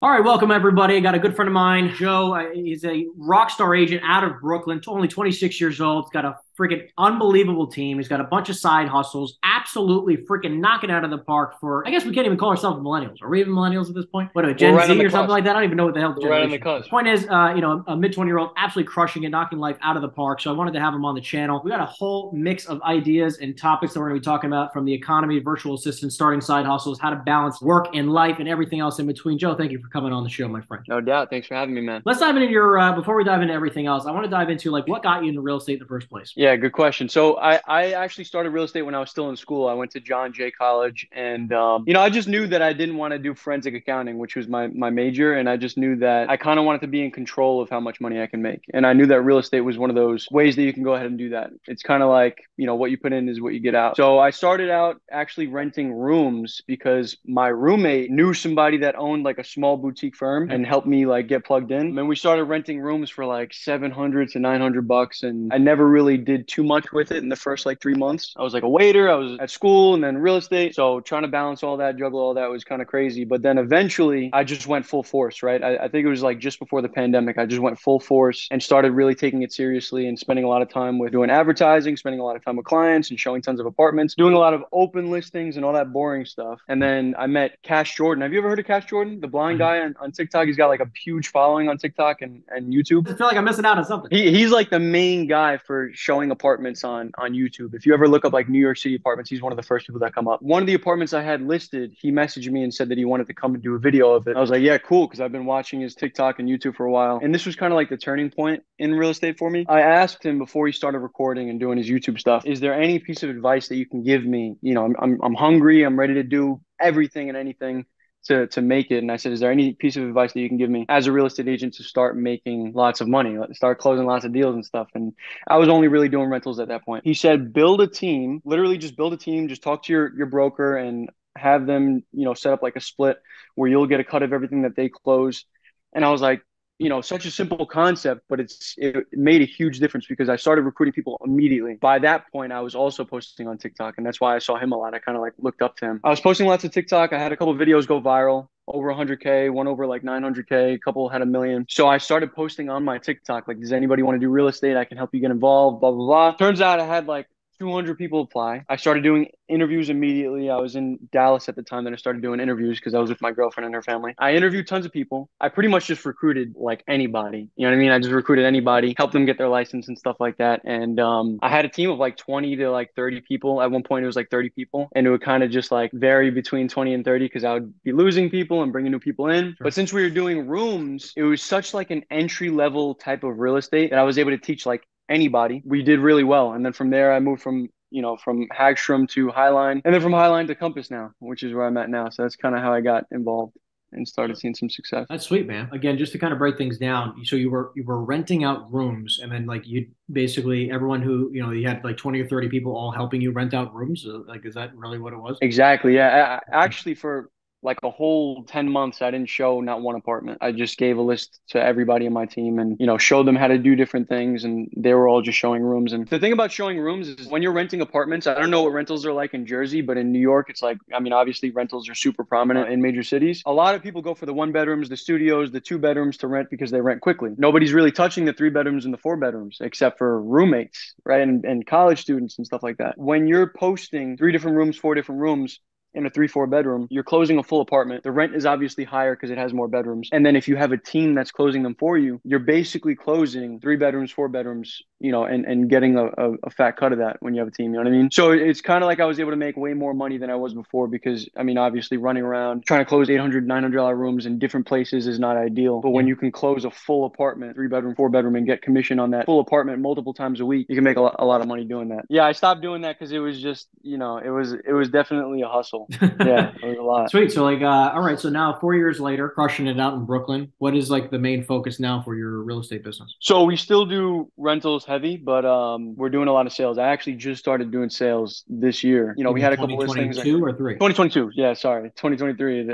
All right, welcome everybody. I got a good friend of mine, Joe. He's a rock star agent out of Brooklyn, only 26 years old. He's got a freaking unbelievable team. He's got a bunch of side hustles, absolutely freaking knocking out of the park for, I guess we can't even call ourselves millennials. Are we even millennials at this point? What, a We're Gen right on Z the or something cusp. like that? I don't even know what the hell the We're right on the generation is. The cusp. point is, a mid 20 year old absolutely crushing it, knocking life out of the park. So I wanted to have him on the channel. We got a whole mix of ideas and topics that we're going to be talking about, from the economy, virtual assistants, starting side hustles, how to balance work and life, and everything else in between. Joe, thank you for coming on the show, my friend. No doubt. Thanks for having me, man. Let's dive into your before we dive into everything else. I want to dive into like what got you into real estate in the first place. Yeah, good question. So I actually started real estate when I was still in school. I went to John Jay College and I just knew that I didn't want to do forensic accounting, which was my major, and I just knew that I kind of wanted to be in control of how much money I can make. And I knew that real estate was one of those ways that you can go ahead and do that. It's kind of like, what you put in is what you get out. So I started out actually renting rooms because my roommate knew somebody that owned like a small boutique firm and helped me like get plugged in. And we started renting rooms for like 700 to 900 bucks. And I never really did too much with it in the first like 3 months. I was like a waiter, I was at school and then real estate. So trying to balance all that, juggle all that was kind of crazy. But then eventually I just went full force, right? I think it was like just before the pandemic. I just went full force and started really taking it seriously and spending a lot of time with doing advertising, spending a lot of time with clients and showing tons of apartments, doing a lot of open listings and all that boring stuff. And then I met Cash Jordan. Have you ever heard of Cash Jordan? The blind guy on TikTok. He's got like a huge following on TikTok and YouTube. I feel like I'm missing out on something. He's like the main guy for showing apartments on YouTube. If you ever look up like New York City apartments, he's one of the first people that come up. One of the apartments I had listed, he messaged me and said that he wanted to come and do a video of it. I was like, yeah, cool, because I've been watching his TikTok and YouTube for a while. And this was kind of like the turning point in real estate for me. I asked him before he started recording and doing his YouTube stuff, is there any piece of advice that you can give me? I'm hungry, I'm ready to do everything and anything to make it. And I said, is there any piece of advice that you can give me as a real estate agent to start making lots of money, start closing lots of deals and stuff? And I was only really doing rentals at that point. He said, build a team, literally just build a team, just talk to your broker and have them, set up like a split where you'll get a cut of everything that they close. And I was like, such a simple concept, but it made a huge difference because I started recruiting people immediately. By that point, I was also posting on TikTok, and that's why I saw him a lot. I kind of like looked up to him. I was posting lots of TikTok. I had a couple of videos go viral, over 100K, one over like 900K, a couple had 1 million. So I started posting on my TikTok, like, does anybody want to do real estate? I can help you get involved, blah, blah, blah. Turns out I had like 200 people apply. I started doing interviews immediately. I was in Dallas at the time that I started doing interviews because I was with my girlfriend and her family. I interviewed tons of people. I pretty much just recruited like anybody. You know what I mean? I just recruited anybody, helped them get their license and stuff like that. And I had a team of like 20 to like 30 people. At one point, it was like 30 people. And it would kind of just like vary between 20 and 30 because I would be losing people and bringing new people in. Sure. But since we were doing rooms, it was such like an entry level type of real estate that I was able to teach like anybody. We did really well. And then from there, I moved from Hagstrom to Highline, and then from Highline to Compass now, which is where I'm at now. So that's kind of how I got involved and started seeing some success. That's sweet, man. Again, just to kind of break things down, so you were renting out rooms, and then like you basically everyone who you had like 20 or 30 people all helping you rent out rooms. Like, is that really what it was? Exactly. Yeah. Actually, for like a whole 10 months, I didn't show not one apartment. I just gave a list to everybody in my team and, showed them how to do different things. And they were all just showing rooms. And the thing about showing rooms is when you're renting apartments, I don't know what rentals are like in Jersey, but in New York, it's like, I mean, obviously rentals are super prominent in major cities. A lot of people go for the 1 bedrooms, the studios, the 2 bedrooms to rent because they rent quickly. Nobody's really touching the 3 bedrooms and the 4 bedrooms except for roommates, right? And college students and stuff like that. When you're posting 3 different rooms, 4 different rooms, in a 3, 4 bedroom, you're closing a full apartment. The rent is obviously higher because it has more bedrooms. And then if you have a team that's closing them for you, you're basically closing 3 bedrooms, 4 bedrooms, and getting a fat cut of that when you have a team. You know what I mean? So it's kind of like I was able to make way more money than I was before because, I mean, obviously running around trying to close $800, $900 rooms in different places is not ideal. But when you can close a full apartment, 3 bedroom, 4 bedroom, and get commission on that full apartment multiple times a week, you can make a lot of money doing that. Yeah, I stopped doing that because it was just, it was definitely a hustle. Yeah, it was a lot. Sweet. So like, all right. So now 4 years later, crushing it out in Brooklyn. What is like the main focus now for your real estate business? So we still do rentals heavy, but we're doing a lot of sales. I actually just started doing sales this year. You We mean had a couple listings. 2022 or three? 2022. Yeah, sorry. 2023.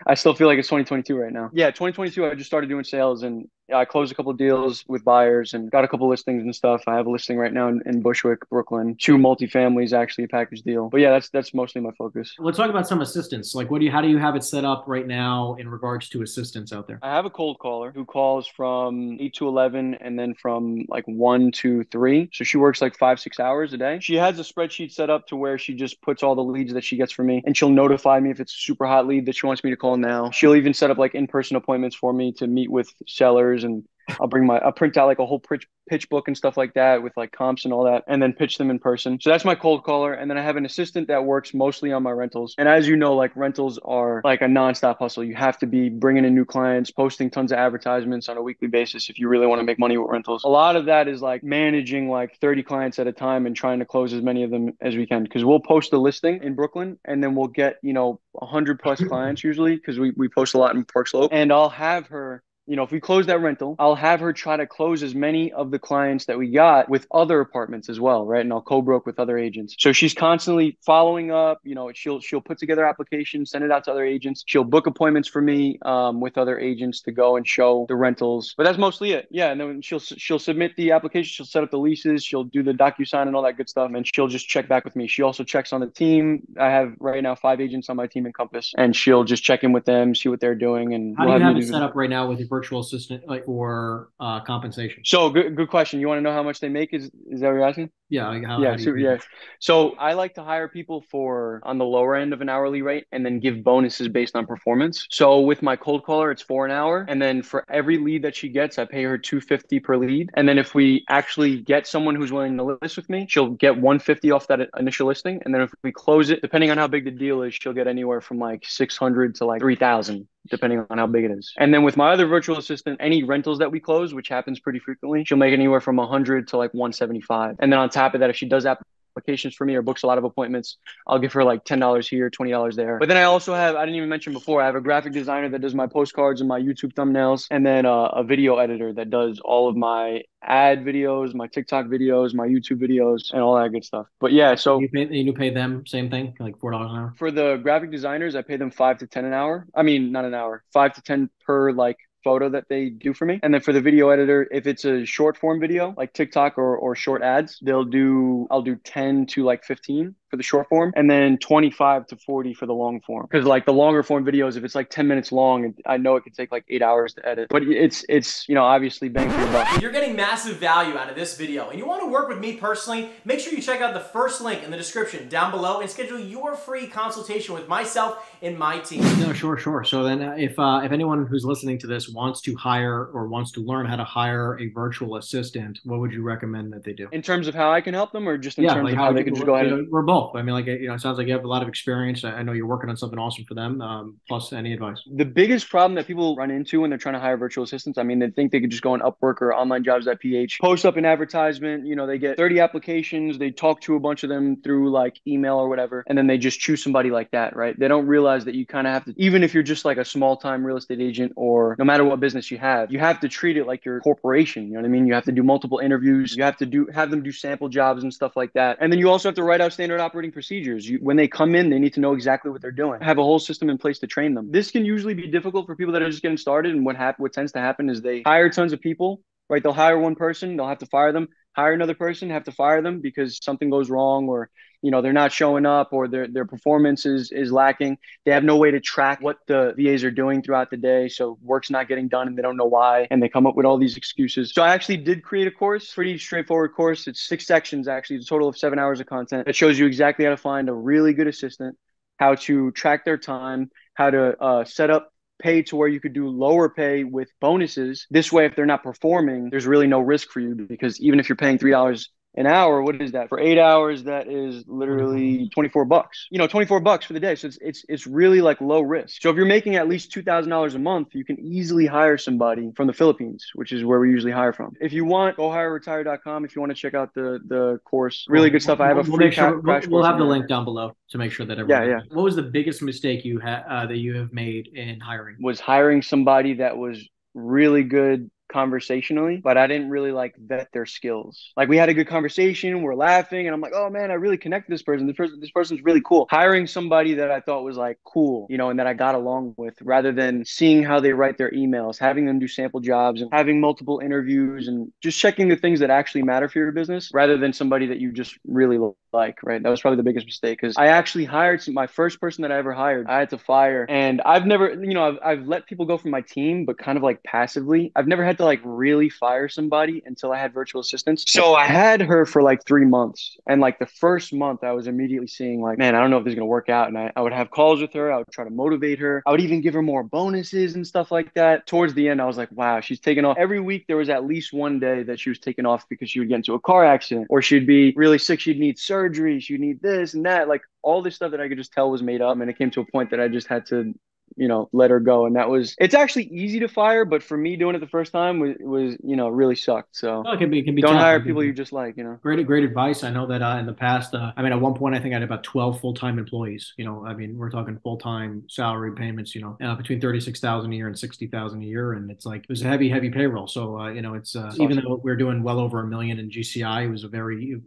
I still feel like it's 2022 right now. Yeah, 2022, I just started doing sales and I closed a couple of deals with buyers and got a couple listings and stuff. I have a listing right now in Bushwick, Brooklyn, two multifamilies, actually a package deal. But yeah, that's mostly my focus. Let's talk about some assistants. Like, how do you have it set up right now in regards to assistants out there? I have a cold caller who calls from 8 to 11 and then from like 1 to 3. So she works like 5, 6 hours a day. She has a spreadsheet set up to where she just puts all the leads that she gets from me, and she'll notify me if it's a super hot lead that she wants me to call now. She'll even set up like in-person appointments for me to meet with sellers, and I'll print out like a whole pitch book and stuff like that with like comps and all that, and then pitch them in person. So that's my cold caller. And then I have an assistant that works mostly on my rentals. And as you know, like rentals are like a nonstop hustle. You have to be bringing in new clients, posting tons of advertisements on a weekly basis if you really want to make money with rentals. A lot of that is like managing like 30 clients at a time and trying to close as many of them as we can. Because we'll post a listing in Brooklyn and then we'll get, 100 plus clients usually, because we post a lot in Park Slope. And I'll have her, if we close that rental, I'll have her try to close as many of the clients that we got with other apartments as well, right? And I'll co-broke with other agents. So she's constantly following up. She'll put together applications, send it out to other agents. She'll book appointments for me with other agents to go and show the rentals. But that's mostly it. Yeah, and then she'll submit the application. She'll set up the leases. She'll do the DocuSign and all that good stuff, and she'll just check back with me. She also checks on the team. I have right now 5 agents on my team in Compass, and she'll just check in with them, see what they're doing. And how do you have it set up right now with your virtual assistant, like for compensation? So good question. You want to know how much they make? Is that what you're asking? Yeah. Like Yeah. So I like to hire people for on the lower end of an hourly rate and then give bonuses based on performance. So with my cold caller, it's 4 an hour. And then for every lead that she gets, I pay her $250 per lead. And then if we actually get someone who's willing to list with me, she'll get $150 off that initial listing. And then if we close it, depending on how big the deal is, she'll get anywhere from like 600 to like 3,000. Depending on how big it is. And then with my other virtual assistant, any rentals that we close, which happens pretty frequently, she'll make anywhere from 100 to like 175. And then on top of that, if she does applications for me or books a lot of appointments, I'll give her like $10 here, $20 there. But then I also have, I didn't even mention before, I have a graphic designer that does my postcards and my YouTube thumbnails, and then a video editor that does all of my ad videos, my TikTok videos, my YouTube videos, and all that good stuff. But yeah, so you pay them same thing, like $4 an hour? For the graphic designers, I pay them 5 to 10 an hour. I mean, not an hour, 5 to 10 per like photo that they do for me. And then for the video editor, if it's a short form video like TikTok or short ads, I'll do 10 to like 15 for the short form, and then 25 to 40 for the long form. Because like the longer form videos, if it's like 10 minutes long, I know it could take like 8 hours to edit. But it's obviously bang for your buck. If you're getting massive value out of this video and you want to work with me personally, make sure you check out the first link in the description down below and schedule your free consultation with myself and my team. No, sure. So then if anyone who's listening to this wants to hire or wants to learn how to hire a virtual assistant, what would you recommend that they do? In terms of how I can help them, or just in terms of how they can just go ahead? We're both. I mean, like, it sounds like you have a lot of experience. I know you're working on something awesome for them. Plus, any advice? The biggest problem that people run into when they're trying to hire virtual assistants, I mean, they think they could just go on Upwork or onlinejobs.ph, post up an advertisement, they get 30 applications, they talk to a bunch of them through like email or whatever, and then they just choose somebody like that, right? They don't realize that you kind of have to, even if you're just like a small time real estate agent, or no matter what business you have to treat it like your corporation. You know what I mean? You have to do multiple interviews. You have to have them do sample jobs and stuff like that. And then you also have to write out standard operating procedures. When they come in, they need to know exactly what they're doing. Have a whole system in place to train them. This can usually be difficult for people that are just getting started. And what tends to happen is they hire tons of people, right? They'll hire one person, they'll have to fire them, hire another person, have to fire them because something goes wrong, or they're not showing up, or their performance is lacking. They have no way to track what the VAs are doing throughout the day. So work's not getting done and they don't know why. And they come up with all these excuses. So I actually did create a course, pretty straightforward course. It's 6 sections, actually. It's a total of 7 hours of content that shows you exactly how to find a really good assistant, how to track their time, how to set up pay to where you could do lower pay with bonuses. This way, if they're not performing, there's really no risk for you, because even if you're paying $3 an hour, what is that? For 8 hours, that is literally $24. $24 for the day. So it's really like low risk. So if you're making at least $2,000 a month, you can easily hire somebody from the Philippines, which is where we usually hire from. If you want, go hireretire.com if you want to check out the course. Really good stuff. I have a free crash course. We'll have the link down below to make sure that everyone. Yeah. What was the biggest mistake you had that you have made in hiring? Was hiring somebody that was really good conversationally, but I didn't really like vet their skills. Like we had a good conversation, we're laughing, and I'm like, oh man, I really connect with this person. This person's really cool. Hiring somebody that I thought was like cool, you know, and that I got along with, rather than seeing how they write their emails, having them do sample jobs and having multiple interviews and just checking the things that actually matter for your business, rather than somebody that you just really like, right? That was probably the biggest mistake, because I actually hired my first person that I ever hired, I had to fire. And I've never, you know, I've let people go from my team, but kind of like passively. I've never had to like really fire somebody until I had virtual assistants. So I had her for like 3 months. And like the first month, I was immediately seeing like, man, I don't know if this is going to work out. And I would have calls with her. I would try to motivate her. I would even give her more bonuses and stuff like that. Towards the end, I was like, wow, she's taking off. Every week, there was at least one day that she was taking off because she would get into a car accident, or she'd be really sick. She'd need surgery. She'd need this and that. Like all this stuff that I could just tell was made up. And it came to a point that I just had to, you know, let her go. And it's actually easy to fire, but for me doing it the first time was you know, really sucked. So it can be don't tough. hire people you just like, you know. Great advice. I know that in the past, I mean, at one point, I think I had about 12 full-time employees. You know, I mean, we're talking full-time salary payments, you know, between 36,000 a year and 60,000 a year. And it's like, it was a heavy payroll. So, you know, it's even though we're doing well over $1 million in GCI,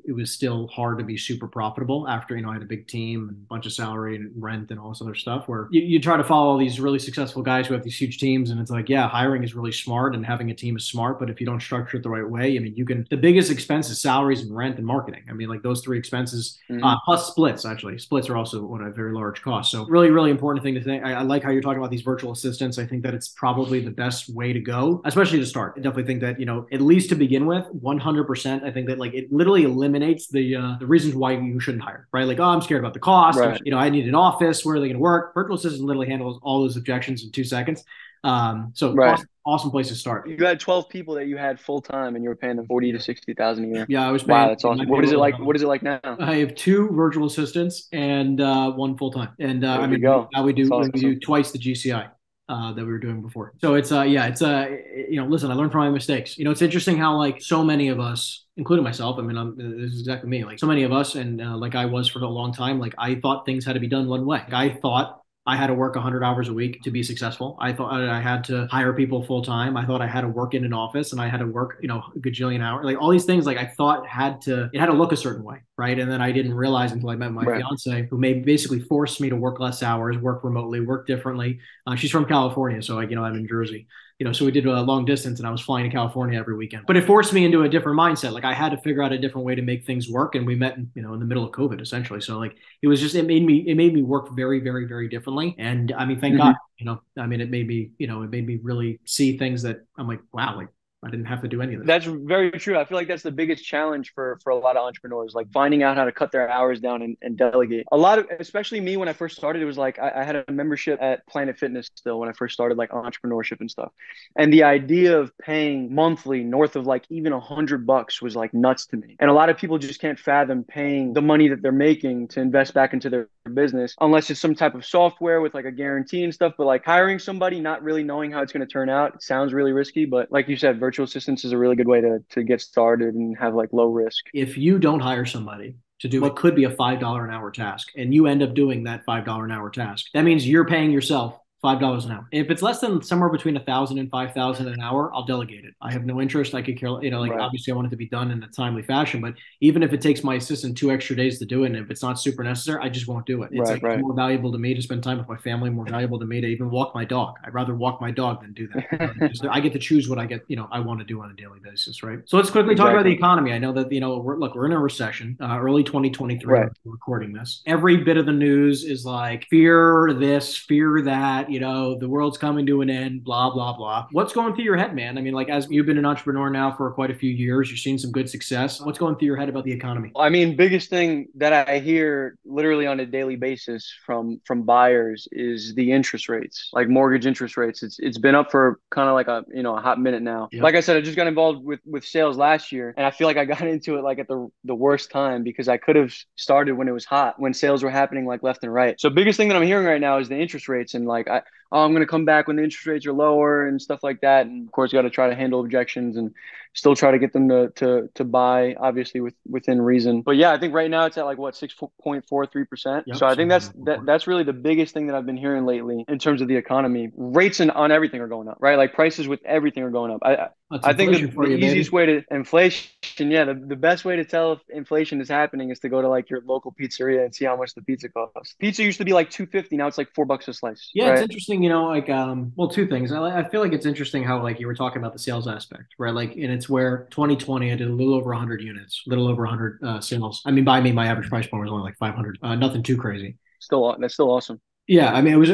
it was still hard to be super profitable after, you know, I had a big team and a bunch of salary and rent and all this other stuff, where you try to follow all these really successful guys who have these huge teams. And it's like, yeah, hiring is really smart and having a team is smart. But if you don't structure it the right way, I mean, the biggest expense is salaries and rent and marketing. I mean, like those three expenses, plus splits, actually. Splits are also a very large cost. So really, really important thing to think. I like how you're talking about these virtual assistants. I think that it's probably the best way to go, especially to start. I definitely think that, you know, at least to begin with, 100%, I think that like it literally eliminates the reasons why you shouldn't hire, right? Like, oh, I'm scared about the cost. Right. You know, I need an office. Where are they going to work? Virtual assistant literally handles all those objections in 2 seconds. So right. awesome place to start. You had 12 people that you had full time and you were paying them 40 to 60,000 a year. Yeah, I was paying. Wow, that's awesome. What is it like? What is it like now? I have 2 virtual assistants and 1 full time. And I mean, now we do twice the GCI that we were doing before. So it's you know, listen, I learned from my mistakes. You know, it's interesting how like so many of us, including myself, I mean, this is exactly me. Like so many of us, and like I was for a long time, like I thought things had to be done one way. Like, I thought I had to work 100 hours a week to be successful. I thought I had to hire people full time. I thought I had to work in an office, and I had to work, you know, a gajillion hours. Like all these things, like I thought it had to look a certain way, right? And then I didn't realize until I met my fiance, who basically forced me to work less hours, work remotely, work differently. She's from California, so like, you know, I'm in Jersey. You know, so we did a long distance and I was flying to California every weekend. But it forced me into a different mindset. Like I had to figure out a different way to make things work. And we met, you know, in the middle of COVID essentially. So like it was just, it made me work very, very, very differently. And I mean, thank God, you know, I mean, it made me really see things that I'm like, wow, like I didn't have to do any of this. That's very true. I feel like that's the biggest challenge for a lot of entrepreneurs, like finding out how to cut their hours down and delegate. A lot of, especially me, when I first started, it was like I had a membership at Planet Fitness still when I first started like entrepreneurship and stuff. And the idea of paying monthly north of like even $100 was like nuts to me. And a lot of people just can't fathom paying the money that they're making to invest back into their business unless it's some type of software with like a guarantee and stuff. But like hiring somebody, not really knowing how it's going to turn out, it sounds really risky. But like you said, virtual assistants is a really good way to get started and have like low risk. If you don't hire somebody to do what could be a $5 an hour task and you end up doing that $5 an hour task, that means you're paying yourself $5 an hour. If it's less than somewhere between 1,000 and 5,000 an hour, I'll delegate it. I have no interest. I could care, you know, like obviously I want it to be done in a timely fashion, but even if it takes my assistant 2 extra days to do it, and if it's not super necessary, I just won't do it. It's it's more valuable to me to spend time with my family, more valuable to me to even walk my dog. I'd rather walk my dog than do that. I get to choose what I want to do on a daily basis, right? So let's quickly talk about the economy. I know that, you know, we're in a recession, early 2023, we're recording this. Every bit of the news is like fear this, fear that, you know, the world's coming to an end, blah, blah, blah. What's going through your head, man? I mean, like, as you've been an entrepreneur now for quite a few years, you've seen some good success. What's going through your head about the economy? I mean, biggest thing that I hear literally on a daily basis from buyers is the interest rates, like mortgage interest rates. It's been up for kind of like a hot minute now. Yep. Like I said, I just got involved with sales last year, and I feel like I got into it like at the worst time, because I could have started when it was hot, when sales were happening like left and right. So biggest thing that I'm hearing right now is the interest rates, and like I'm going to come back when the interest rates are lower and stuff like that. And of course, got to try to handle objections and still try to get them to buy, obviously within reason. But yeah, I think right now it's at like what, 6.43%. Yep, so I think that's really the biggest thing that I've been hearing lately in terms of the economy. Rates on everything are going up, right? Like prices with everything are going up. That's I think inflation the for you, easiest baby. way to inflation, yeah, the best way to tell if inflation is happening is to go to like your local pizzeria and see how much the pizza costs. Pizza used to be like 250, now it's like $4 a slice, Yeah, it's right? interesting, like well, two things. I feel like it's interesting how like you were talking about the sales aspect, right? Like, and it's where 2020 I did a little over 100 units, a little over 100 sales. I mean, by me, my average price point was only like 500. Nothing too crazy. Still, that's still awesome. Yeah, I mean it was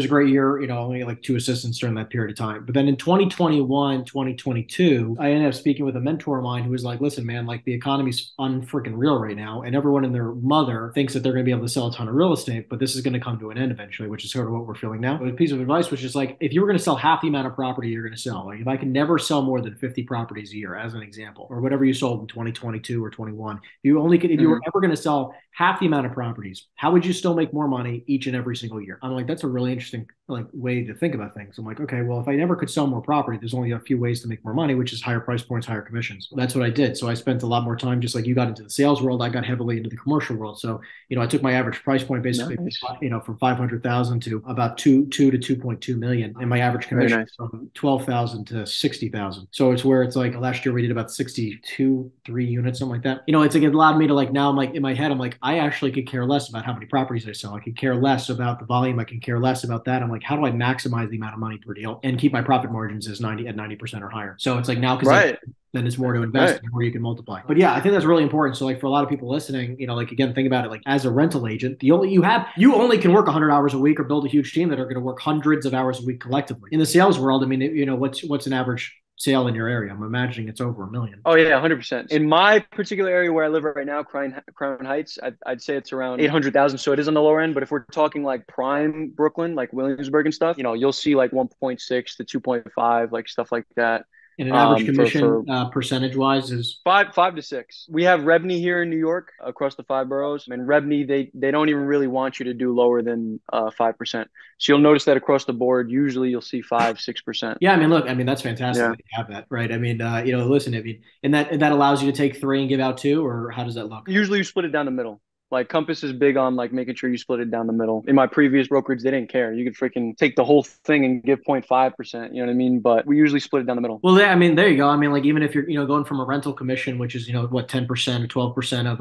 a great year, only like two assistants during that period of time. But then in 2021, 2022, I ended up speaking with a mentor of mine who was like, "Listen, man, like the economy's unfreaking real right now, and everyone and their mother thinks that they're going to be able to sell a ton of real estate, but this is going to come to an end eventually, which is sort of what we're feeling now." But a piece of advice was just like, if you were going to sell half the amount of property you're going to sell, like if I can never sell more than 50 properties a year, as an example, or whatever you sold in 2022 or 21, you only could, if you were ever going to sell half the amount of properties, how would you still make more money each and every single year? I'm like, that's a really interesting like way to think about things. I'm like, okay, well, if I never could sell more property, there's only a few ways to make more money, which is higher price points, higher commissions. That's what I did. So I spent a lot more time, just like you got into the sales world, I got heavily into the commercial world. So, I took my average price point basically, Nice. from 500,000 to about two to 2.2 million, and my average Very commission nice. from 12,000 to 60,000. So it's where it's like last year we did about 62, 3 units, something like that. It's like it allowed me to like now I'm like in my head I'm like I actually could care less about how many properties I sell. I could care less about the volume. I can care less about that. I'm like, how do I maximize the amount of money per deal and keep my profit margins as 90% or higher? So it's like now because Right. then it's more to invest Right. and more you can multiply. But yeah, I think that's really important. So like for a lot of people listening, like again, think about it like as a rental agent, you only can work 100 hours a week or build a huge team that are going to work hundreds of hours a week collectively. In the sales world, I mean, what's an average sale in your area? I'm imagining it's over 1 million. Oh yeah, 100%. In my particular area where I live right now, Crown Heights, I'd say it's around 800,000. So it is on the lower end. But if we're talking like prime Brooklyn, like Williamsburg and stuff, you'll see like 1.6 to 2.5, like stuff like that. And an average For commission percentage wise is five to six. We have Rebney here in New York across the five boroughs. And Rebney, they don't even really want you to do lower than 5%. So you'll notice that across the board, usually you'll see 5-6%. yeah. I mean, look, I mean that's fantastic Yeah. that you have that, right? I mean, listen, I mean, and that allows you to take three and give out two, or how does that look? Usually you split it down the middle. Like Compass is big on like making sure you split it down the middle. In my previous brokerage, they didn't care. You could freaking take the whole thing and give 0.5%. You know what I mean? But we usually split it down the middle. Well, I mean, there you go. I mean, like even if you're going from a rental commission, which is what 10% or 12% of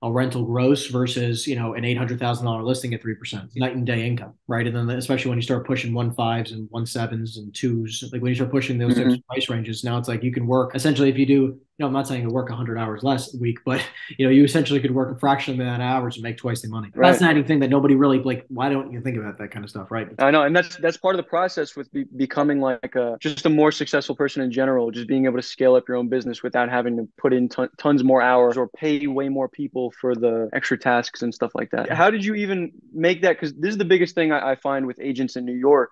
a rental gross versus an $800,000 listing at 3%, night and day income, right? And then especially when you start pushing 1.5s and 1.7s and twos, like when you start pushing those types of price ranges, now it's like you can work essentially if you do. I'm not saying you work 100 hours less a week, but you essentially could work a fraction of that hours and make twice the money. Right. Fascinating thing that nobody really like. Why don't you think about that kind of stuff, right? I know, and that's part of the process with becoming like just a more successful person in general. Just being able to scale up your own business without having to put in tons more hours or pay way more people for the extra tasks and stuff like that. How did you even make that? Because this is the biggest thing I find with agents in New York.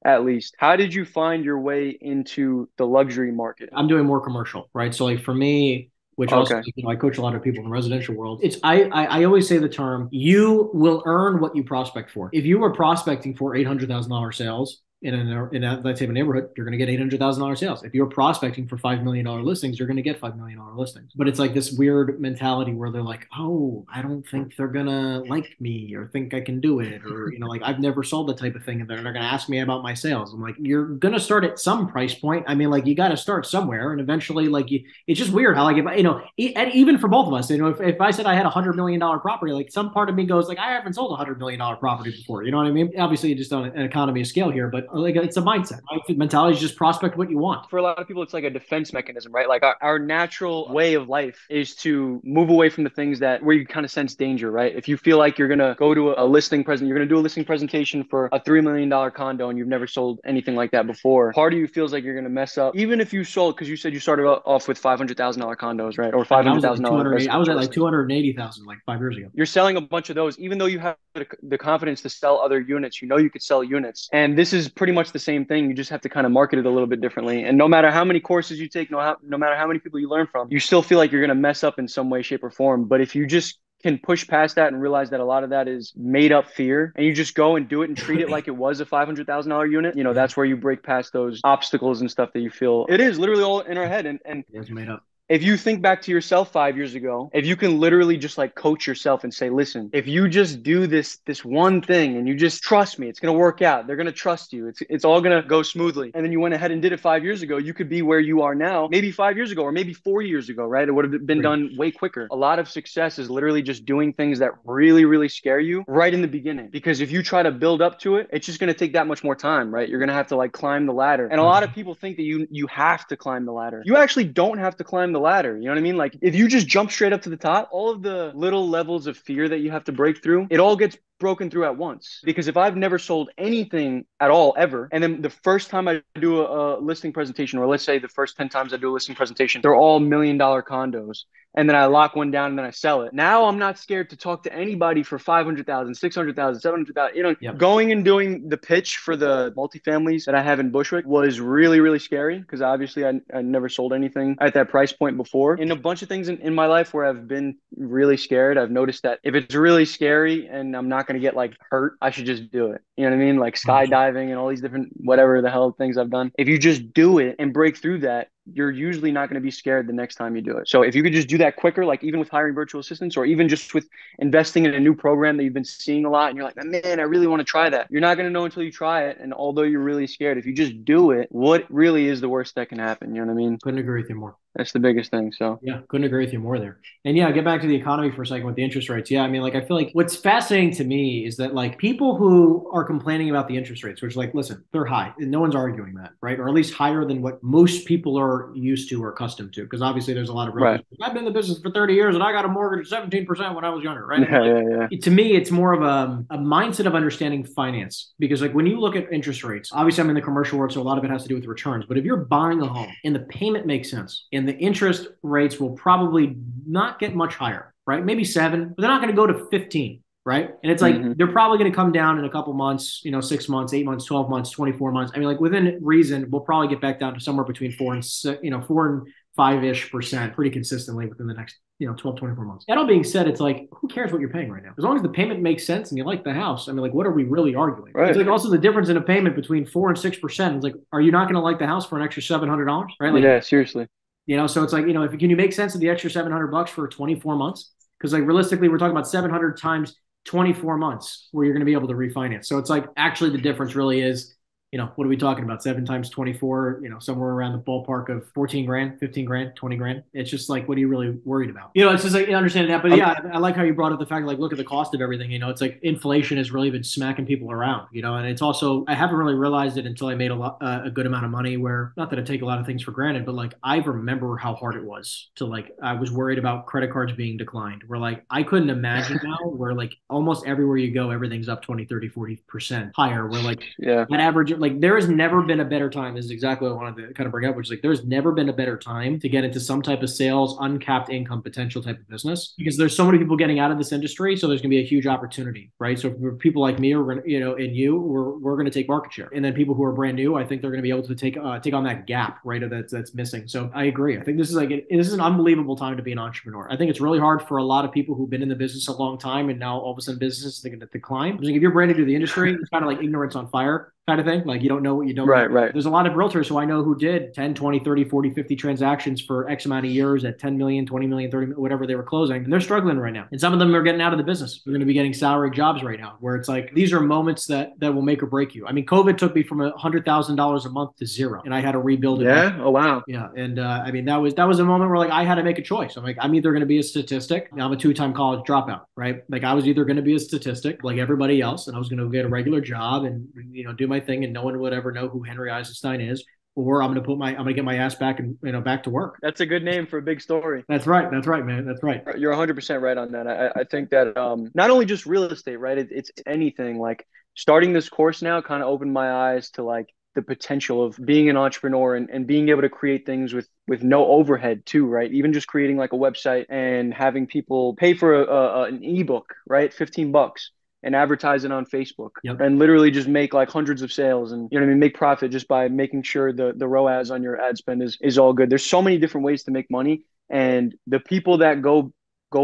At least, how did you find your way into the luxury market? I'm doing more commercial, right? So like for me, which also Okay. I coach a lot of people in the residential world. It's I always say the term you will earn what you prospect for. If you were prospecting for $800,000 sales in a let's say a neighborhood, you're going to get $800,000 sales. If you're prospecting for $5 million listings, you're going to get $5 million listings. But it's like this weird mentality where they're like, oh, I don't think they're gonna like me or think I can do it, or like I've never sold the type of thing, and they're going to ask me about my sales. I'm like, you're going to start at some price point. I mean, like you got to start somewhere, and eventually, like it's just weird how like and even for both of us, if I said I had $100 million property, like some part of me goes like I haven't sold $100 million property before. You know what I mean? Obviously, you just on an economy of scale here, but like it's a mindset. Right? Mentality is just prospect what you want. For a lot of people, it's like a defense mechanism, right? Like our natural way of life is to move away from the things that where you kind of sense danger, right? If you feel like you're gonna go to a listing present, you're gonna do a listing presentation for a $3 million condo and you've never sold anything like that before. Part of you feels like you're gonna mess up, even if you sold, because you said you started off with $500,000 condos, right? Or $500,000. I was at like 280,000 like 5 years ago. You're selling a bunch of those, even though you have the confidence to sell other units. You could sell units, and this is pretty much the same thing. You just have to kind of market it a little bit differently. And no matter how many courses you take, no matter how many people you learn from, you still feel like you're going to mess up in some way, shape, or form. But if you just can push past that and realize that a lot of that is made up fear, and you just go and do it and treat it like it was a $500,000 unit, that's where you break past those obstacles and stuff that you feel. It is literally all in our head, and it's made up. if you think back to yourself 5 years ago, if you can literally just like coach yourself and say, listen, if you just do this one thing and you just trust me, it's going to work out. They're going to trust you. It's all going to go smoothly. And then you went ahead and did it 5 years ago. You could be where you are now, maybe 5 years ago or maybe 4 years ago, right? It would have been done way quicker. A lot of success is literally just doing things that really, really scare you right in the beginning. Because if you try to build up to it, it's just going to take that much more time, right? You're going to have to like climb the ladder. And a lot of people think that you have to climb the ladder. You actually don't have to climb the ladder. You know what I mean? Like if you just jump straight up to the top, all of the little levels of fear that you have to break through, it all gets broken through at once. Because if I've never sold anything at all ever, and then the first time I do a listing presentation, or let's say the first 10 times I do a listing presentation, they're all $1 million condos. And then I lock one down and then I sell it. Now I'm not scared to talk to anybody for 500,000, 600,000, 700,000. You know, going and doing the pitch for the multifamilies that I have in Bushwick was really, really scary because obviously I never sold anything at that price point before. In a bunch of things in my life where I've been really scared, I've noticed that if it's really scary and I'm not going to get like hurt, I should just do it. You know what I mean? Like skydiving and all these different whatever the hell things I've done. If you just do it and break through that, you're usually not going to be scared the next time you do it. So if you could just do that quicker, like even with hiring virtual assistants or even just with investing in a new program that you've been seeing a lot and you're like, man, I really want to try that. You're not going to know until you try it. And although you're really scared, if you just do it, what really is the worst that can happen? You know what I mean? Couldn't agree with you more. That's the biggest thing. So yeah, couldn't agree with you more there. And yeah, get back to the economy for a second with the interest rates. Yeah, I mean, like I feel like what's fascinating to me is that like people who are complaining about the interest rates, which like, listen, they're high and no one's arguing that, right? Or at least higher than what most people are used to or accustomed to. Because obviously there's a lot of real I've been in the business for 30 years and I got a mortgage of 17% when I was younger, right? Yeah. To me, it's more of a mindset of understanding finance. Because like when you look at interest rates, obviously I'm in the commercial world, so a lot of it has to do with returns. But if you're buying a home and the payment makes sense and the interest rates will probably not get much higher, right? Maybe 7, but they're not going to go to 15, right? And it's like, they're probably going to come down in a couple months, 6 months, 8 months, 12 months, 24 months. I mean, like within reason, we'll probably get back down to somewhere between 4 and 5-ish% pretty consistently within the next, 12, 24 months. That all being said, it's like, who cares what you're paying right now? As long as the payment makes sense and you like the house, I mean, like, what are we really arguing? Right. It's like also the difference in a payment between 4 and 6%. It's like, are you not going to like the house for an extra $700? Right? Like, yeah, seriously. So it's like, if can you make sense of the extra $700 for 24 months? Because like realistically, we're talking about 700 times 24 months where you're going to be able to refinance. So it's like actually the difference really is, what are we talking about? 7 times 24, somewhere around the ballpark of 14 grand, 15 grand, 20 grand. It's just like, what are you really worried about? It's just like understanding that. But yeah, I like how you brought up the fact, like, look at the cost of everything. It's like inflation has really been smacking people around, and it's also, I haven't really realized it until I made a good amount of money where, not that I take a lot of things for granted, but like, I remember how hard it was to like, I was worried about credit cards being declined. Where like, I couldn't imagine now where like almost everywhere you go, everything's up 20, 30, 40% higher. Where like, that average, like there has never been a better time. This is exactly what I wanted to kind of bring up, which is like there's never been a better time to get into some type of sales, uncapped income potential type of business because there's so many people getting out of this industry. So there's going to be a huge opportunity, right? So for people like me, or and you, we're going to take market share, and then people who are brand new, I think they're going to be able to take on that gap, right? That's missing. So I agree. I think this is an unbelievable time to be an entrepreneur. I think it's really hard for a lot of people who've been in the business a long time and now all of a sudden business is going to decline. Like if you're brand new to the industry, it's kind of like ignorance on fire kind of thing. Like you don't know what you don't know. Right. There's a lot of realtors who I know who did 10, 20, 30, 40, 50 transactions for X amount of years at 10 million, 20 million, 30 million, whatever they were closing. And they're struggling right now. And some of them are getting out of the business. They're going to be getting salary jobs right now where it's like, these are moments that will make or break you. I mean, COVID took me from $100,000 a month to zero and I had to rebuild it. Yeah. Oh, wow. Yeah. And I mean, that was a moment where like I had to make a choice. I'm like, I'm either going to be a statistic. I'm a 2-time college dropout, right? Like I was either going to be a statistic like everybody else and I was going to get a regular job and, do my thing and no one would ever know who Henry Eisenstein is, or I'm going to get my ass back and back to work. That's a good name for a big story. That's right, man. That's right. You're 100% right on that. I think that not only just real estate, right? It's anything. Like starting this course now kind of opened my eyes to like the potential of being an entrepreneur and being able to create things with no overhead too, right? Even just creating like a website and having people pay for an ebook, right? $15. And advertise it on Facebook and literally just make like hundreds of sales and make profit just by making sure the ROAS on your ad spend is all good. There's so many different ways to make money. And the people that go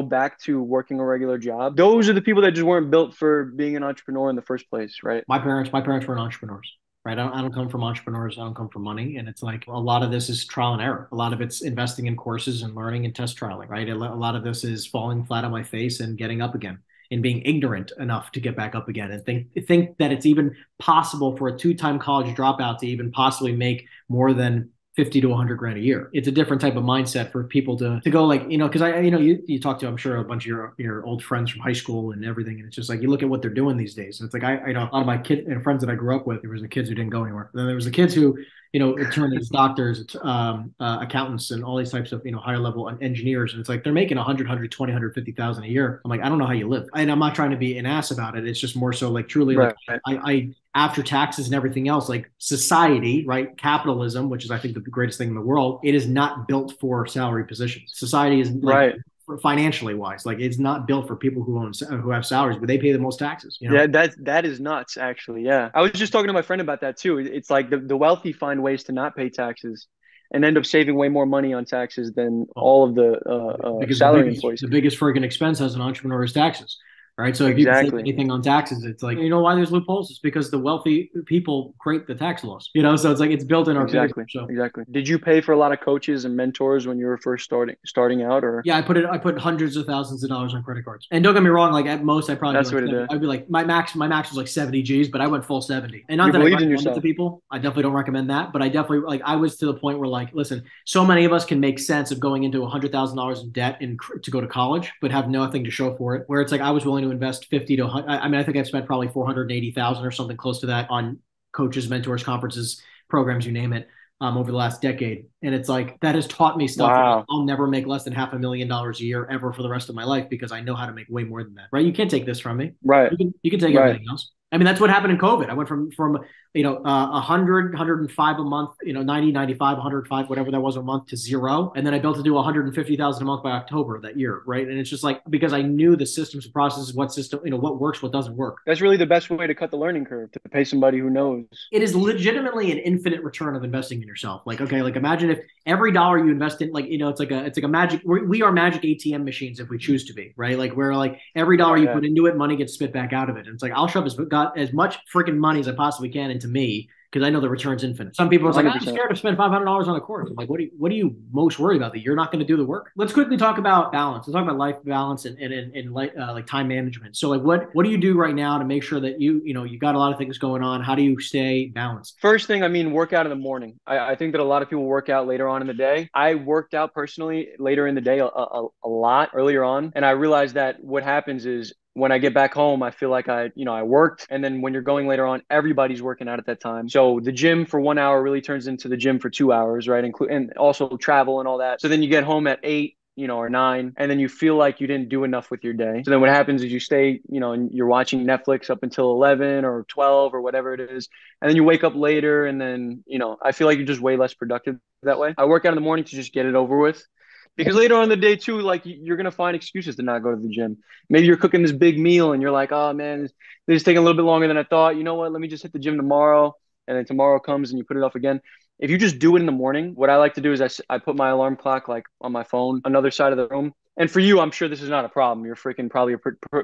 back to working a regular job, those are the people that just weren't built for being an entrepreneur in the first place, right? My parents were entrepreneurs. right? I don't come from entrepreneurs. I don't come from money. And it's like a lot of this is trial and error. A lot of it's investing in courses and learning and test trialing, right? A lot of this is falling flat on my face and getting up again and being ignorant enough to get back up again and think that it's even possible for a two-time college dropout to even possibly make more than 50 to 100 grand a year. It's a different type of mindset for people to go like, because you talk to, I'm sure, a bunch of your old friends from high school and everything. And it's just like, you look at what they're doing these days. And it's like, I know a lot of my kids and friends that I grew up with, there was the kids who didn't go anywhere. Then there was the kids who, attorneys, doctors, accountants, and all these types of, higher level engineers. And it's like, they're making 100, 120, 150,000 a year. I'm like, I don't know how you live. And I'm not trying to be an ass about it. It's just more so like truly Right. like I after taxes and everything else, like society, right? Capitalism, which is I think the greatest thing in the world, it is not built for salary positions. Society is like Right. financially wise, like it's not built for people who have salaries, but they pay the most taxes. Yeah, that is nuts, actually. Yeah. I was just talking to my friend about that too. It's like the wealthy find ways to not pay taxes and end up saving way more money on taxes than Well, all of the because salary employees. the biggest friggin' expense as an entrepreneur is taxes. Right. So if you can save Exactly. anything on taxes, it's like, you know why there's loopholes? It's because the wealthy people create the tax laws, so it's like it's built in our favor. Exactly. So Exactly. Did you pay for a lot of coaches and mentors when you were first starting out, or? yeah, I put hundreds of thousands of dollars on credit cards. And don't get me wrong, like at most I probably That's be what like it is. I'd be like my max was like 70 G's, but I went full 70. And not You that I believed in recommend it to yourself. people. I definitely don't recommend that, but I definitely like I was to the point where like, listen, so many of us can make sense of going into $100,000 in debt to go to college, but have nothing to show for it. Where it's like I was willing to invest 50 to 100. I mean, I think I've spent probably 480,000 or something close to that on coaches, mentors, conferences, programs, you name it, over the last decade. And it's like that has taught me stuff where Wow. I'll never make less than $500,000 a year ever for the rest of my life because I know how to make way more than that. Right? You can't take this from me. Right. You can take Right. everything else. I mean, that's what happened in COVID. I went from 100, 105 a month, 90, 95, 105, whatever that was a month, to zero. And then I built to do 150,000 a month by October of that year. Right. And it's just like, because I knew the systems and processes, what works, what doesn't work. That's really the best way to cut the learning curve, to pay somebody who knows. It is legitimately an infinite return of investing in yourself. Like, okay, like imagine if every dollar you invest in, like, it's like a magic, we are magic ATM machines if we choose to be, right? Like where like every dollar you Yeah. put into it, money gets spit back out of it. And it's like, I'll shove as much freaking money as I possibly can into me because I know the return's infinite. Some people are like, I'm 100%. scared to spend $500 on a course. I'm like, what are you most worried about, that you're not going to do the work? Let's quickly talk about balance. Let's talk about life balance and like time management. So like, what do you do right now to make sure that you got a lot of things going on? How do you stay balanced? First thing, I mean, work out in the morning. I think that a lot of people work out later on in the day. I worked out personally later in the day a lot earlier on. And I realized that what happens is when I get back home, I feel like I worked. And then when you're going later on, everybody's working out at that time. So the gym for 1 hour really turns into the gym for 2 hours, right? And also travel and all that. So then you get home at 8, or 9, and then you feel like you didn't do enough with your day. So then what happens is you stay, and you're watching Netflix up until 11 or 12 or whatever it is. And then you wake up later and then, I feel like you're just way less productive that way. I work out in the morning to just get it over with. Because later on in the day too, like you're gonna find excuses to not go to the gym. Maybe you're cooking this big meal and you're like, oh man, this is taking a little bit longer than I thought. You know what? Let me just hit the gym tomorrow. And then tomorrow comes and you put it off again. If you just do it in the morning, what I like to do is I put my alarm clock like on my phone, another side of the room. And for you, I'm sure this is not a problem. You're freaking probably a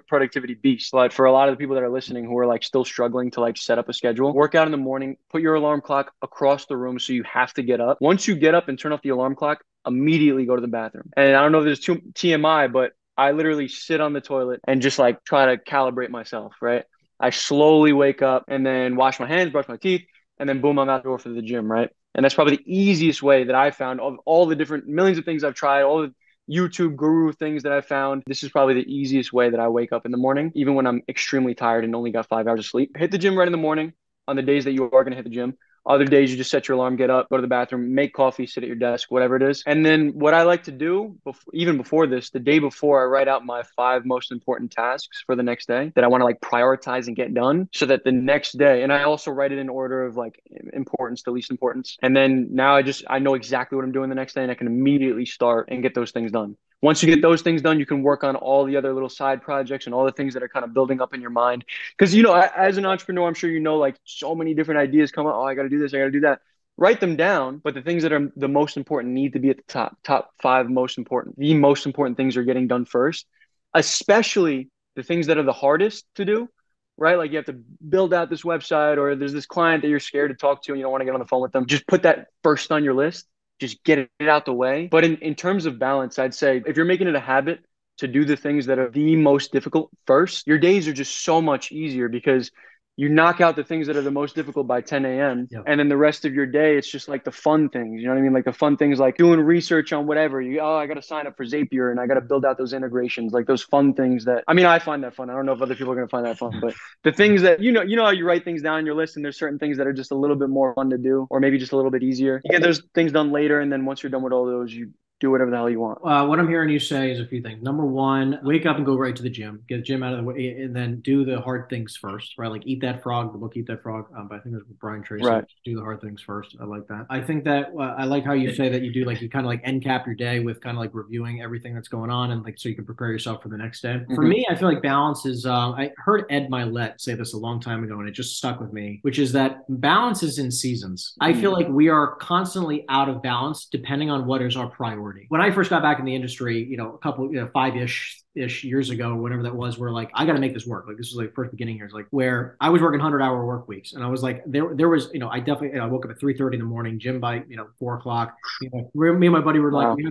productivity beast. But for a lot of the people that are listening who are like still struggling to like set up a schedule, work out in the morning, put your alarm clock across the room so you have to get up. Once you get up and turn off the alarm clock, immediately go to the bathroom. And I don't know if there's too TMI, but I literally sit on the toilet and just like try to calibrate myself, right? I slowly wake up and then wash my hands, brush my teeth, and then boom, I'm out the door for the gym, right? And that's probably the easiest way that I found of all the different millions of things I've tried, all the YouTube guru things that I found. This is probably the easiest way that I wake up in the morning, even when I'm extremely tired and only got 5 hours of sleep. Hit the gym right in the morning on the days that you are going to hit the gym. Other days, you just set your alarm, get up, go to the bathroom, make coffee, sit at your desk, whatever it is. And then what I like to do, even before this, the day before, I write out my 5 most important tasks for the next day that I want to like prioritize and get done so that the next day, and I also write it in order of like importance to least importance. And then now I know exactly what I'm doing the next day and I can immediately start and get those things done. Once you get those things done, you can work on all the other little side projects and all the things that are kind of building up in your mind. Because, as an entrepreneur, I'm sure like so many different ideas come up. Oh, I got to do this. I got to do that. Write them down. But the things that are the most important need to be at the top 5 most important. The most important things are getting done first, especially the things that are the hardest to do right? Like you have to build out this website, or there's this client that you're scared to talk to and you don't want to get on the phone with them. Just put that first on your list. Just get it out the way. But in terms of balance, I'd say if you're making it a habit to do the things that are the most difficult first, your days are just so much easier because you knock out the things that are the most difficult by 10 a.m. Yep. And then the rest of your day, it's just like the fun things. You know what I mean? Like the fun things like doing research on whatever. I got to sign up for Zapier and I got to build out those integrations, like those fun things that, I mean, I find that fun. I don't know if other people are going to find that fun, but the things that, you know how you write things down on your list and there's certain things that are just a little bit more fun to do, or maybe just a little bit easier. You get those things done later. And then once you're done with all those, you do whatever the hell you want. What I'm hearing you say is a few things. Number one, wake up and go right to the gym. Get the gym out of the way, and then do the hard things first, right? Like eat that frog. The book Eat That Frog. But I think it was Brian Tracy. Right. Do the hard things first. I like that. I think that I like how you say that you kind of like end cap your day with kind of like reviewing everything that's going on, and like so you can prepare yourself for the next day. For me, I feel like balance is. I heard Ed Milet say this a long time ago, and it just stuck with me, which is that balance is in seasons. I feel like we are constantly out of balance depending on what is our priority. When I first got back in the industry, a couple, 5-ish years ago, whatever that was, where like, I got to make this work. Like this was like first beginning years, like where I was working 100-hour work weeks. And I was like, there was, I woke up at 3:30 in the morning, gym by, 4 o'clock. Me and my buddy were like, wow. we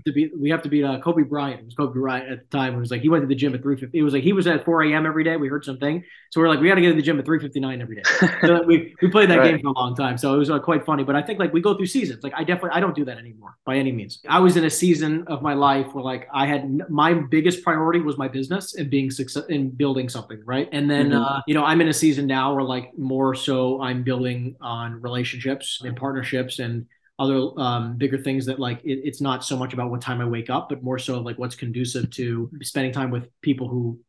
have to beat Kobe Bryant. It was Kobe Bryant at the time. It was like, he went to the gym at 3:50. It was like, he was at 4 a.m. every day. We heard something. So we're like, we got to get to the gym at 3:59 every day. So we played that game for a long time. So it was quite funny, but I think like we go through seasons. Like I don't do that anymore by any means. I was in a season of my life where like I had my biggest priority was my business and being success in building something, right? And then I'm in a season now where like more so I'm building on relationships and partnerships and other bigger things that like it's not so much about what time I wake up, but more so like what's conducive to spending time with people who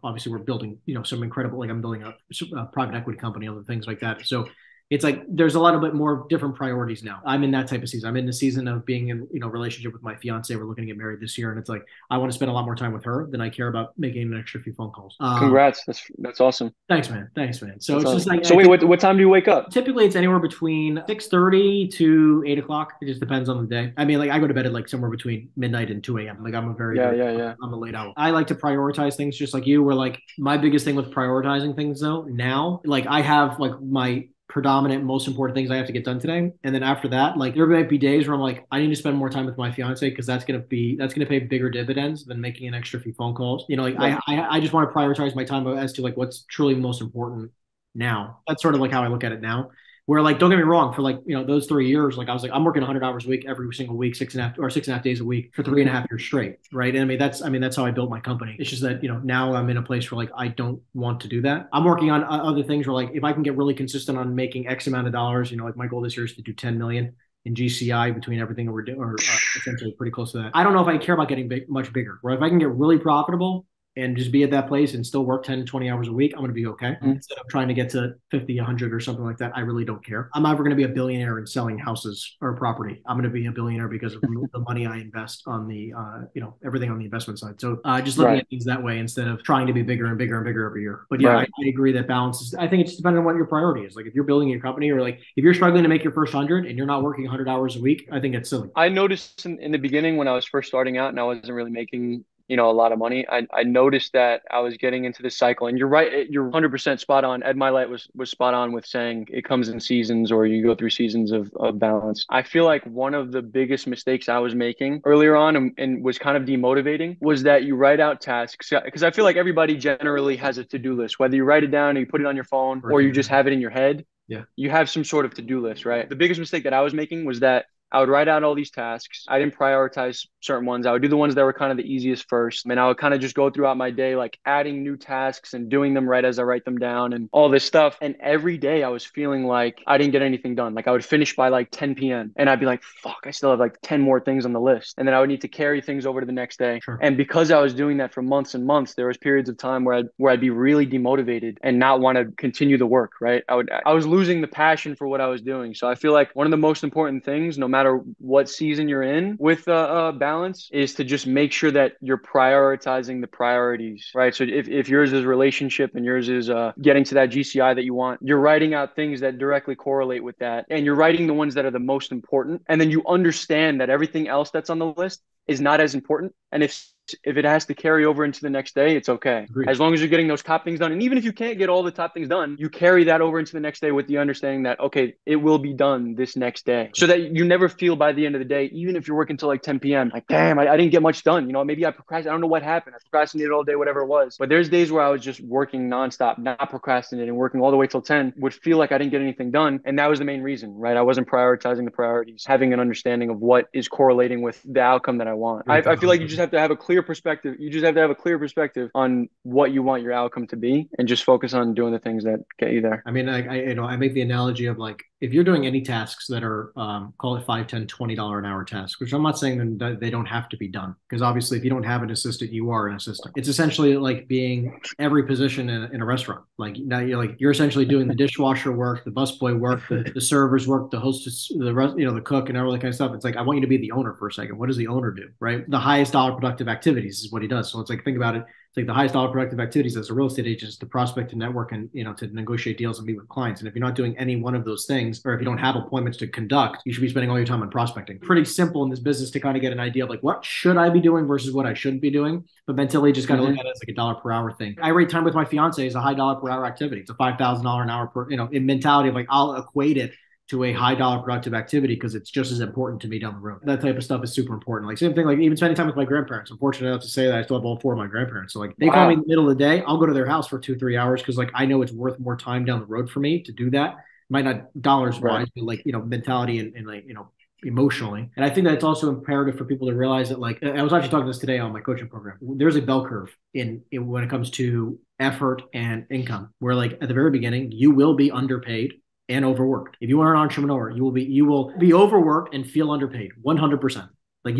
obviously we're building some incredible, like I'm building a private equity company, other things like that. So it's like there's a little bit more different priorities now. I'm in that type of season. I'm in the season of being in relationship with my fiance. We're looking to get married this year, and it's like I want to spend a lot more time with her than I care about making an extra few phone calls. Congrats, that's awesome. Thanks, man. So that's it's awesome. just like so. Wait, what time do you wake up? Typically, it's anywhere between 6:30 to 8 o'clock. It just depends on the day. I mean, like I go to bed at like somewhere between midnight and 2 a.m. Like I'm a very I'm a late owl. I like to prioritize things just like you. Where like my biggest thing with prioritizing things though now, like I have like my predominant most important things I have to get done today, and then after that, like there might be days where I'm like I need to spend more time with my fiance because that's gonna pay bigger dividends than making an extra few phone calls. I just want to prioritize my time as to like what's truly most important now. That's sort of like how I look at it now. Where like, don't get me wrong, for like, those 3 years, like I was like, I'm working 100 hours a week every single week, 6.5 days a week for 3.5 years straight. Right. And that's how I built my company. It's just that, now I'm in a place where like, I don't want to do that. I'm working on other things where like, if I can get really consistent on making X amount of dollars, like my goal this year is to do 10 million in GCI between everything that we're doing, or essentially pretty close to that. I don't know if I care about getting much bigger, where if I can get really profitable and just be at that place and still work 10, 20 hours a week, I'm going to be okay. Instead of trying to get to 50, 100 or something like that, I really don't care. I'm never going to be a billionaire in selling houses or property. I'm going to be a billionaire because of the money I invest on the, everything on the investment side. So just looking at things that way instead of trying to be bigger and bigger and bigger every year. But yeah, I agree that balance is, I think it's depending on what your priority is. Like if you're building your company or like if you're struggling to make your first 100 and you're not working 100 hours a week, I think it's silly. I noticed in the beginning when I was first starting out and I wasn't really making a lot of money. I noticed that I was getting into this cycle, and you're right. You're 100% spot on. Ed Milet was spot on with saying it comes in seasons, or you go through seasons of balance. I feel like one of the biggest mistakes I was making earlier on and was kind of demotivating was that you write out tasks, because I feel like everybody generally has a to-do list, whether you write it down or you put it on your phone or you just have it in your head. Yeah. You have some sort of to-do list, right? The biggest mistake that I was making was that I would write out all these tasks. I didn't prioritize certain ones. I would do the ones that were kind of the easiest first. And I would kind of just go throughout my day, like adding new tasks and doing them right as I write them down and all this stuff. And every day I was feeling like I didn't get anything done. Like I would finish by like 10 p.m. and I'd be like, fuck, I still have like 10 more things on the list. And then I would need to carry things over to the next day. Sure. And because I was doing that for months and months, there was periods of time where I'd be really demotivated and not want to continue the work, right? I was losing the passion for what I was doing. So I feel like one of the most important things, no matter what season you're in with balance, is to just make sure that you're prioritizing the priorities, right? So if yours is relationship and yours is getting to that GCI that you want, you're writing out things that directly correlate with that. And you're writing the ones that are the most important. And then you understand that everything else that's on the list is not as important. And if if it has to carry over into the next day, it's okay. Agreed. As long as you're getting those top things done. And even if you can't get all the top things done, you carry that over into the next day with the understanding that, okay, it will be done this next day. So that you never feel by the end of the day, even if you're working till like 10 p.m., like, damn, I didn't get much done. You know, maybe I procrastinated. I don't know what happened. I procrastinated all day, whatever it was. But there's days where I was just working nonstop, not procrastinating, working all the way till 10, would feel like I didn't get anything done. And that was the main reason, right? I wasn't prioritizing the priorities, having an understanding of what is correlating with the outcome that I want. I feel like you just have to have a clear perspective. You just have to have a clear perspective on what you want your outcome to be and just focus on doing the things that get you there. I mean, I make the analogy of like, if you're doing any tasks that are, call it $5, $10, $20 an hour tasks, which I'm not saying that they don't have to be done, because obviously if you don't have an assistant, you are an assistant. It's essentially like being every position in a restaurant. Like now you're essentially doing the dishwasher work, the busboy work, the servers work, the hostess, the cook and all that kind of stuff. It's like, I want you to be the owner for a second. What does the owner do, right? The highest dollar productive activities is what he does. So it's like, think about it. It's like the highest dollar productive activities as a real estate agent is to prospect, to network, and to negotiate deals and meet with clients. And if you're not doing any one of those things, or if you don't have appointments to conduct, you should be spending all your time on prospecting. Pretty simple in this business to kind of get an idea of like, what should I be doing versus what I shouldn't be doing. But mentally, just kind of look at it as like $1 per hour thing. I rate time with my fiance as a high dollar per hour activity. It's a $5,000 an hour per, in mentality of like, I'll equate it to a high dollar productive activity because it's just as important to me down the road. That type of stuff is super important. Like same thing, like even spending time with my grandparents. I'm fortunate enough to say that I still have all 4 of my grandparents. So like they call me in the middle of the day, I'll go to their house for 2-3 hours because like I know it's worth more time down the road for me to do that. Might not dollars wise, but like, mentality and like, emotionally. And I think that it's also imperative for people to realize that, like, I was actually talking this today on my coaching program. There's a bell curve in when it comes to effort and income, where like at the very beginning, you will be underpaid and overworked. If you are an entrepreneur, you will be overworked and feel underpaid 100%. Like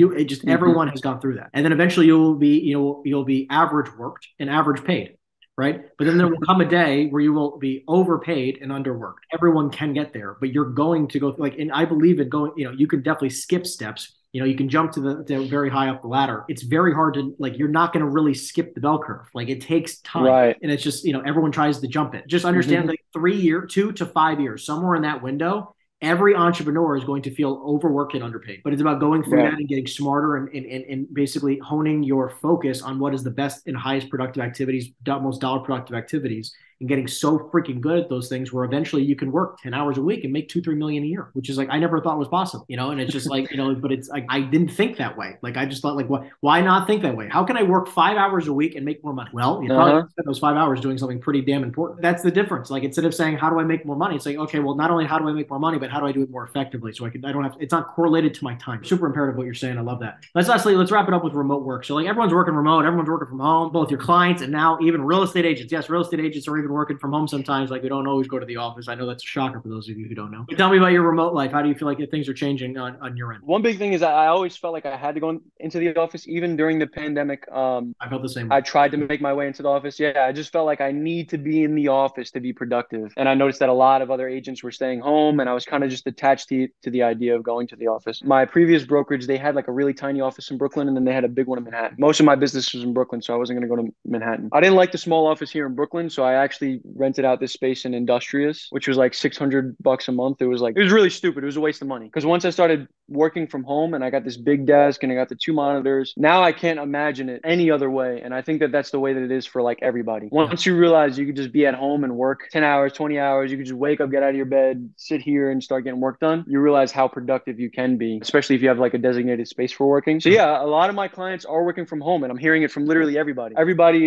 everyone has gone through that. And then eventually you'll be average worked and average paid, right? But then there will come a day where you will be overpaid and underworked. Everyone can get there, but you're going to go and I believe in going, you can definitely skip steps. You can jump to the very high up the ladder. It's very hard to you're not going to really skip the bell curve. Like it takes time, right? And it's just, everyone tries to jump it. Just understand like 2 to 5 years, somewhere in that window, every entrepreneur is going to feel overworked and underpaid. But it's about going through that and getting smarter and basically honing your focus on what is the best and highest productive activities, most dollar productive activities, and getting so freaking good at those things where eventually you can work 10 hours a week and make 2-3 million a year, which is like, I never thought was possible, and it's just like, but it's like, I didn't think that way. Like, I just thought like, why not think that way? How can I work 5 hours a week and make more money? Well, you probably spend those 5 hours doing something pretty damn important. That's the difference. Like, instead of saying, how do I make more money? It's like, okay, well, not only how do I make more money, but how do I do it more effectively? So it's not correlated to my time. Super imperative what you're saying. I love that. Let's wrap it up with remote work. So like everyone's working remote, everyone's working from home, both your clients and now even real estate agents. Yes, real estate agents are even working from home sometimes. Like we don't always go to the office. I know that's a shocker for those of you who don't know. But tell me about your remote life. How do you feel like things are changing on your end? One big thing is I always felt like I had to go into the office, even during the pandemic. I felt the same way. I tried to make my way into the office. Yeah, I just felt like I need to be in the office to be productive. And I noticed that a lot of other agents were staying home, and I was kind of just attached to the idea of going to the office. My previous brokerage, they had like a really tiny office in Brooklyn, and then they had a big one in Manhattan. Most of my business was in Brooklyn, so I wasn't going to go to Manhattan. I didn't like the small office here in Brooklyn, so I actually rented out this space in Industrious, which was like $600 a month. It was really stupid. It was a waste of money. Because once I started working from home and I got this big desk and I got the 2 monitors, now I can't imagine it any other way. And I think that that's the way that it is for like everybody. Once you realize you could just be at home and work 10 hours, 20 hours, you could just wake up, get out of your bed, sit here and start getting work done. You realize how productive you can be, especially if you have like a designated space for working. So yeah, a lot of my clients are working from home, and I'm hearing it from literally everybody.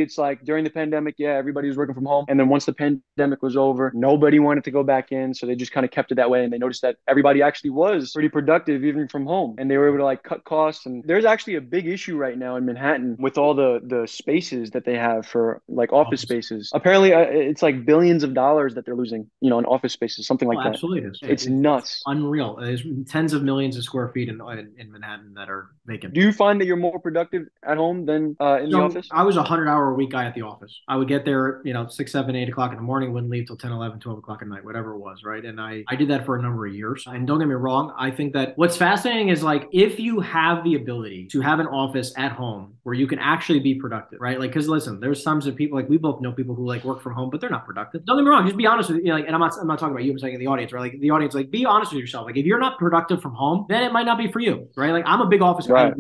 It's like during the pandemic, yeah, everybody was working from home. And then once the pandemic was over, nobody wanted to go back in. So they just kind of kept it that way. And they noticed that everybody actually was pretty productive even from home. And they were able to like cut costs. And there's actually a big issue right now in Manhattan with all the spaces that they have for like office spaces. Apparently it's like billions of dollars that they're losing, in office spaces, something like that. Absolutely. It is. It's nuts. Unreal. There's tens of millions of square feet in Manhattan that are vacant. Do you find that you're more productive at home than in the office? I was a 100-hour-a-week guy at the office. I would get there, 6, 7, 8 o'clock in the morning, wouldn't leave till 10, 11, 12 o'clock at night, whatever it was, right? And I did that for a number of years. And don't get me wrong, I think that what's fascinating is like if you have the ability to have an office at home where you can actually be productive, right? Like, because listen, there's times that people like we both know people who like work from home, but they're not productive. Don't get me wrong, just be honest with you. Like, and I'm not talking about you. I'm saying in the audience, right? Like the audience, like be honest with yourself. Like if you're not productive from home, then it might not be for you, right? Like I'm a big office guy.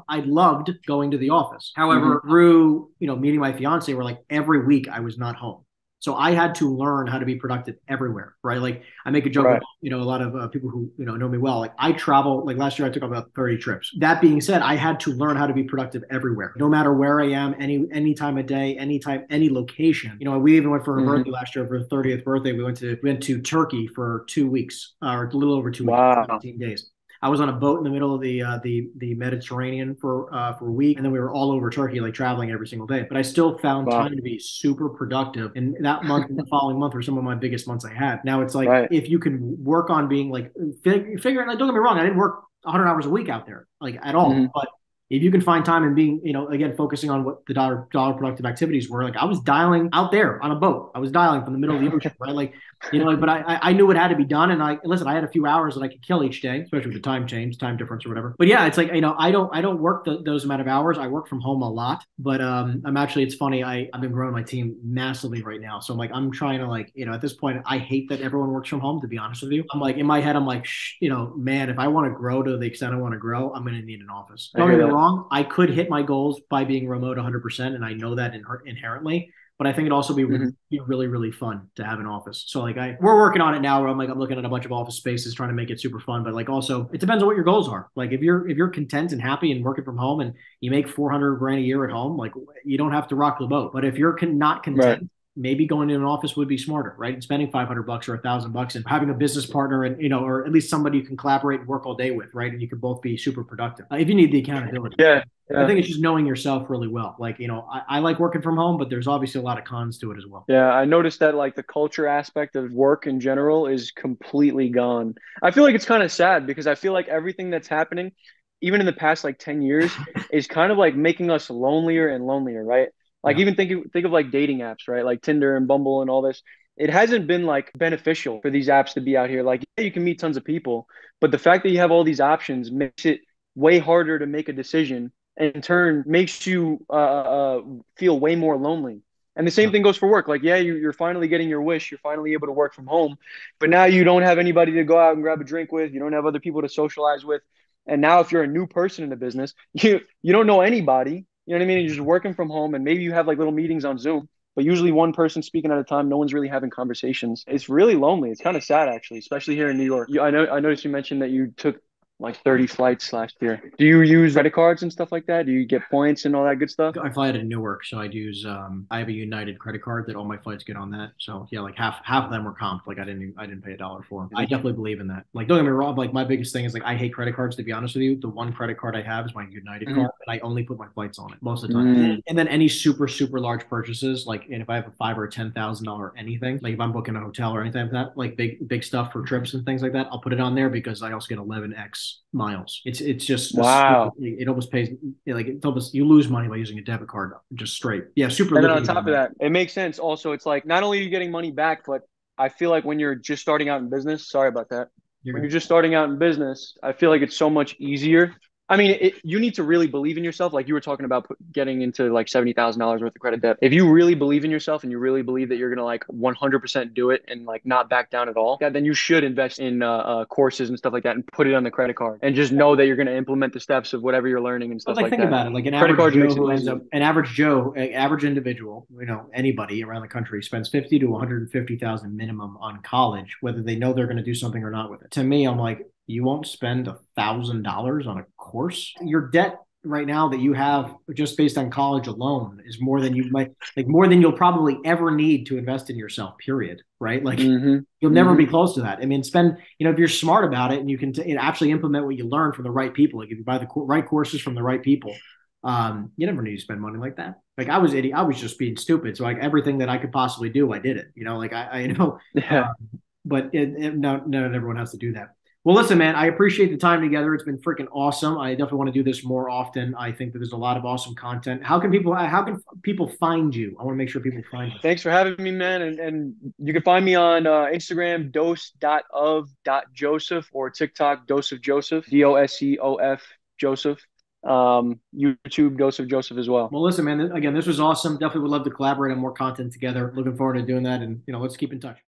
I loved going to the office. However, through meeting my fiance, where like every week I was not home. So I had to learn how to be productive everywhere, right? Like I make a joke with, a lot of people who, know me well. Like I travel, like last year I took about 30 trips. That being said, I had to learn how to be productive everywhere, no matter where I am, any time of day, anytime, any location. We even went for her birthday last year for her 30th birthday. We went to Turkey for 2 weeks, or a little over 2 weeks, 17 days. I was on a boat in the middle of the Mediterranean for a week, and then we were all over Turkey, like traveling every single day. But I still found time to be super productive. And that month and the following month were some of my biggest months I had. Now it's like if you can work on being like figuring, like don't get me wrong, I didn't work 100 hours a week out there like at all, but if you can find time and being, again, focusing on what the dollar productive activities were, like I was dialing out there on a boat. I was dialing from the middle of the ocean, right? Like, but I knew what had to be done. And listen, I had a few hours that I could kill each day, especially with the time difference or whatever. But yeah, it's like, I don't work those amount of hours. I work from home a lot, but I'm actually, it's funny. I've been growing my team massively right now. So I'm like, I'm trying to at this point, I hate that everyone works from home, to be honest with you. I'm like, in my head, I'm like, man, if I want to grow to the extent I want to grow, I'm going to need an office. Don't get me wrong. I could hit my goals by being remote 100%, and I know that inherently. But I think it'd also be really, really fun to have an office. So like we're working on it now. Where I'm looking at a bunch of office spaces, trying to make it super fun. But like also, it depends on what your goals are. Like if you're content and happy and working from home, and you make 400 grand a year at home, like you don't have to rock the boat. But if you're not content, maybe going to an office would be smarter, right? And spending $500 or $1,000 and having a business partner and, or at least somebody you can collaborate and work all day with, right? And you can both be super productive. If you need the accountability. I think it's just knowing yourself really well. Like, I like working from home, but there's obviously a lot of cons to it as well. Yeah, I noticed that like the culture aspect of work in general is completely gone. I feel like it's kind of sad because I feel like everything that's happening, even in the past like 10 years, is kind of like making us lonelier and lonelier, right? Like even think of like dating apps, right? Like Tinder and Bumble and all this. It hasn't been like beneficial for these apps to be out here. Like, yeah, you can meet tons of people, but the fact that you have all these options makes it way harder to make a decision, and in turn makes you feel way more lonely. And the same thing goes for work. Like, yeah, you're finally getting your wish. You're finally able to work from home, but now you don't have anybody to go out and grab a drink with. You don't have other people to socialize with. And now if you're a new person in the business, you don't know anybody. You know what I mean? You're just working from home, and maybe you have like little meetings on Zoom, but usually one person speaking at a time. No one's really having conversations. It's really lonely. It's kind of sad, actually, especially here in New York. I noticed you mentioned that you took like 30 flights last year. Do you use credit cards and stuff like that? Do you get points and all that good stuff? I fly out of Newark, so I'd use I have a United credit card that all my flights get on that. So yeah, like half of them were comped. Like I didn't pay $1 for them. I definitely believe in that. Like don't get me wrong, like my biggest thing is like I hate credit cards, to be honest with you. The one credit card I have is my United card, and I only put my flights on it most of the time. And then any super large purchases, like and if I have a $5,000 or $10,000 anything, like if I'm booking a hotel or anything like that, like big stuff for trips and things like that, I'll put it on there because I also get 11x miles. It's just wow. It almost pays like it's almost you lose money by using a debit card just straight. Yeah, super. And then on top of that, it makes sense. Also, it's like not only are you getting money back, but I feel like when you're just starting out in business, sorry about that. When you're just starting out in business, I feel like it's so much easier. I mean, you need to really believe in yourself. Like you were talking about getting into like $70,000 worth of credit debt. If you really believe in yourself and you really believe that you're going to like 100% do it and like not back down at all, then you should invest in courses and stuff like that and put it on the credit card and just know that you're going to implement the steps of whatever you're learning and stuff like that. Think about it. Like an average individual, anybody around the country spends 50 to 150,000 minimum on college, whether they know they're going to do something or not with it. To me, I'm like, you won't spend $1,000 on a course. Your debt right now that you have just based on college alone is more than you'll probably ever need to invest in yourself, period. Right? Like you'll never be close to that. I mean, if you're smart about it and you can actually implement what you learn from the right people, like if you buy the right courses from the right people, you never need to spend money like that. Like I was just being stupid. So like everything that I could possibly do, I did it, like I know, but not everyone has to do that. Well, listen, man, I appreciate the time together. It's been freaking awesome. I definitely want to do this more often. I think that there's a lot of awesome content. How can people find you? I want to make sure people find you. Thanks for having me, man. And you can find me on Instagram, dose.of.joseph, or TikTok, Dose of Joseph, DOSEOF Joseph. YouTube, Dose of Joseph as well. Well, listen, man, again, this was awesome. Definitely would love to collaborate on more content together. Looking forward to doing that. And, let's keep in touch.